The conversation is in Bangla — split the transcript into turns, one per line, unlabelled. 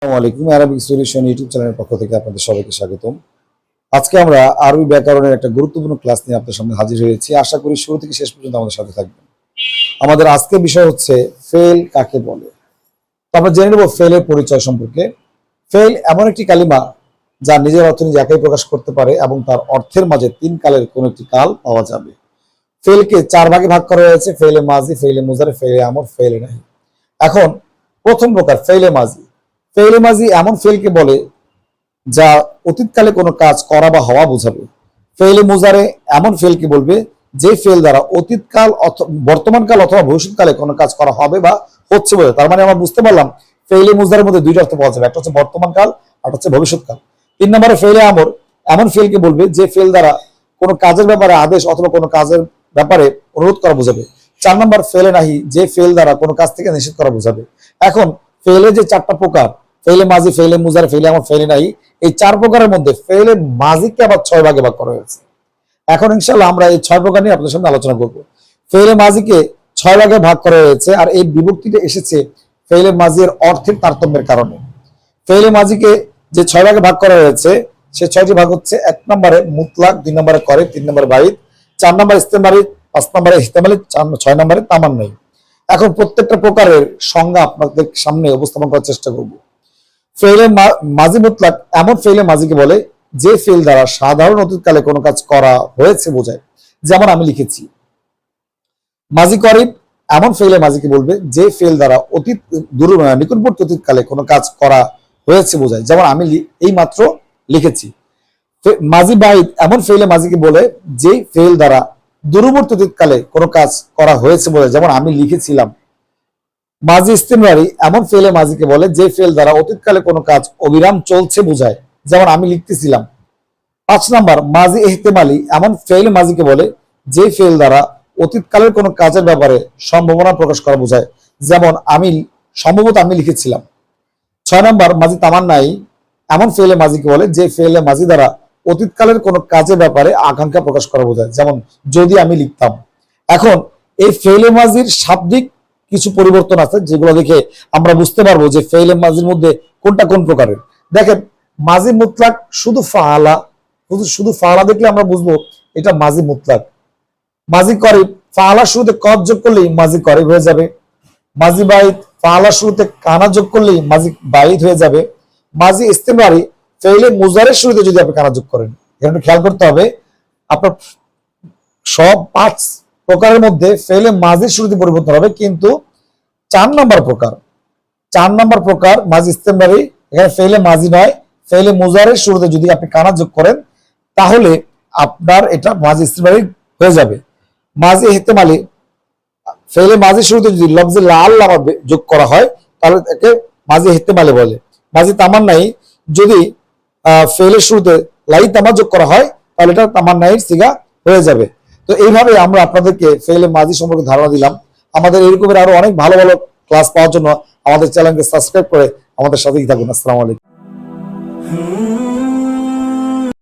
আসসালামু আলাইকুম। আরবিক সলিউশন ইউটিউব চ্যানেলের পক্ষ থেকে আপনাদের সবাইকে স্বাগতম। আজকে আমরা আরবি ব্যাকরণের একটা গুরুত্বপূর্ণ ক্লাস নিয়ে আপনাদের সামনে হাজির হয়েছি। আশা করি শুরু থেকে শেষ পর্যন্ত আমাদের সাথে থাকবেন। আমাদের আজকের বিষয় হচ্ছে ফেল কাকে বলে। তো আমরা জেনে নেব ফেলের পরিচয় সম্পর্কে। ফেল এমন একটি কালিমা যা নিজের অর্থ নিজে একাই প্রকাশ করতে পারে এবং তার অর্থের মাঝে তিন কালের কোন একটি কাল পাওয়া যাবে। ফেলকে চার ভাগে ভাগ করা হয়েছে: ফেলে মাজি, ফেলে মুজারে, ফেলে আমর, ফেলে নাহি। এখন প্রথম প্রকার ফেলে মাজি। ফেলে মাজি এমন ফেলকে বলে যা অতীতকালে কোনো কাজ করা বা হওয়া বোঝাবে। ফেলে মুজারে এমন ফেলকে বলবে যে ফেল দ্বারা অতীতকাল, বর্তমানকাল অথবা ভবিষ্যৎকালে কোনো কাজ করা হবে বা হচ্ছে বোঝায়। তার মানে আমরা বুঝতে পারলাম ফেলে মুজারের মধ্যে দুইটা অর্থ পাওয়া যাবে, একটা হচ্ছে বর্তমানকাল আর হচ্ছে ভবিষ্যৎকাল। 3 নম্বরে ফেলে আমর এমন ফেলকে বলবে যে ফেল দ্বারা কোনো কাজের ব্যাপারে আদেশ অথবা কোনো কাজের ব্যাপারে অনুরোধ করা বোঝাবে। 4 নম্বর ফেলে নাহি যে ফেল দ্বারা কোনো কাজ থেকে নিষেধ করা বোঝাবে। এখন ফেলে যে 4টা প্রকার, ফেলে মাজি, ফেলে মুজারে, ফেলে আমর, ফেলে নাহি, এই 4 প্রকারের মধ্যে ফেলে মাজিকে আবার 6 ভাগে ভাগ করা হয়েছে। এখন ইনশাআল্লাহ আমরা এই 6 প্রকার নিয়ে আপনাদের সামনে আলোচনা করব। ফেলে মাজিকে 6 ভাগে ভাগ করা হয়েছে আর এই বিভক্তিটা এসেছে ফেলে মাজির অর্থের তারতম্যের কারণে। ফেলে মাজিকে যে 6 ভাগে ভাগ করা হয়েছে সে 6টি ভাগ হচ্ছে: 1 নম্বরে মুতলাক, 2 নম্বরে করে, 3 নম্বরে বাইদ, 4 নম্বরে ইস্তেমারি, 5 নম্বরে ইহতেমালি, 6 নম্বরে তামান্নাই। এখন প্রত্যেকটা প্রকারের সংজ্ঞা আপনাদের সামনে উপস্থাপন করার চেষ্টা করব। ফেলে মাজি মুতলাক এমন ফেলে মাজিকে বলে যে ফেল দ্বারা সাধারণ অতীতকালে কোনো কাজ করা হয়েছে বোঝায়, যেমন আমি লিখেছি। মাজি করিব এমন ফেলে মাজিকে বলবে যে ফেল দ্বারা অতীত নিকটবর্তী অতীতকালে কোনো কাজ করা হয়েছে বোঝায়, যেমন আমি এই মাত্র লিখেছি। মাজি বাইদ এমন ফেলে মাজিকে বলে যে ফেল দ্বারা দূরবর্তী অতীতকালে কোনো কাজ করা হয়েছে বোঝায়, যেমন আমি লিখেছিলাম। মাজি ইস্তেমরারি এমন ফেলে মাজিকে বলে যে ফেল দ্বারা অতীতকালে কোনো কাজ অবিরাম চলছে বোঝায়, যেমন আমি লিখতেছিলাম। 5 নম্বর মাজি ইহতেমালি এমন ফেলে মাজিকে বলে যে ফেল দ্বারা অতীতকালের কোনো কাজের ব্যাপারে সম্ভাবনা প্রকাশ করা বোঝায়, যেমন আমি সম্ভবত আমি লিখেছিলাম। 6 নম্বর মাজি তামান্নাই এমন ফেলে মাজিকে বলে যে ফেলে মাজি দ্বারা অতীতকালের কোনো কাজের ব্যাপারে আকাঙ্ক্ষা প্রকাশ করা বোঝায়, যেমন যদি আমি লিখতাম। এখন এই ফেলে মাজির শাব্দিক কিছু পরিবর্তন আছে যেগুলো দেখে আমরা বুঝতে পারবো যে ফেলে মাজির মধ্যে কোনটা কোন প্রকারের। দেখেন, মাজি মুতলাক শুধু ফাআলা দেখলে আমরা বুঝবো এটা মাজি মুতলাক। মাজি করিব ফাআলা শুরুতে কদ যোগ করলেই মাজি করিব হয়ে যাবে। মাজি বাইদ ফাআলা শুরুতে কানা যোগ করলেই মাজি বাইদ হয়ে যাবে। মাজি ইস্তেমরারি ফেলে মুজারের শুরুতে যদি আপনি কানা যোগ করেন, এখানে খেয়াল করতে হবে আপনার সব 5 প্রকারের মধ্যে ফেলে মাজির শুরুতে পরিবর্তন হবে, কিন্তু 4 নম্বর প্রকার মাজি ইস্তেমরারি, এখানে ফেলে মাজি নয়, ফেলে মুজারের শুরুতে যদি আপনি কানা যোগ করেন তাহলে আপনার এটা মাজি ইস্তেমরারি হয়ে যাবে। মাজি ইহতেমালি ফেলে মাজির শুরুতে যদি লফজে লা আল্লাহ যোগ করা হয় তাহলে একে মাজি ইহতেমালি বলে। মাজি তামান্নাই যদি ফেলের শুরুতে লাই তামা যোগ করা হয় তাহলে এটা তামান্নাইয়ের সিগা হয়ে যাবে। তো এইভাবে আমরা আপনাদেরকে ফেলে মাজি সম্পর্কে ধারণা দিলাম। আমাদের এরকমের আরো অনেক ভালো ভালো ক্লাস পাওয়ার জন্য আমাদের চ্যানেলকে সাবস্ক্রাইব করে আমাদের সাথেই থাকুন। আসসালামু আলাইকুম।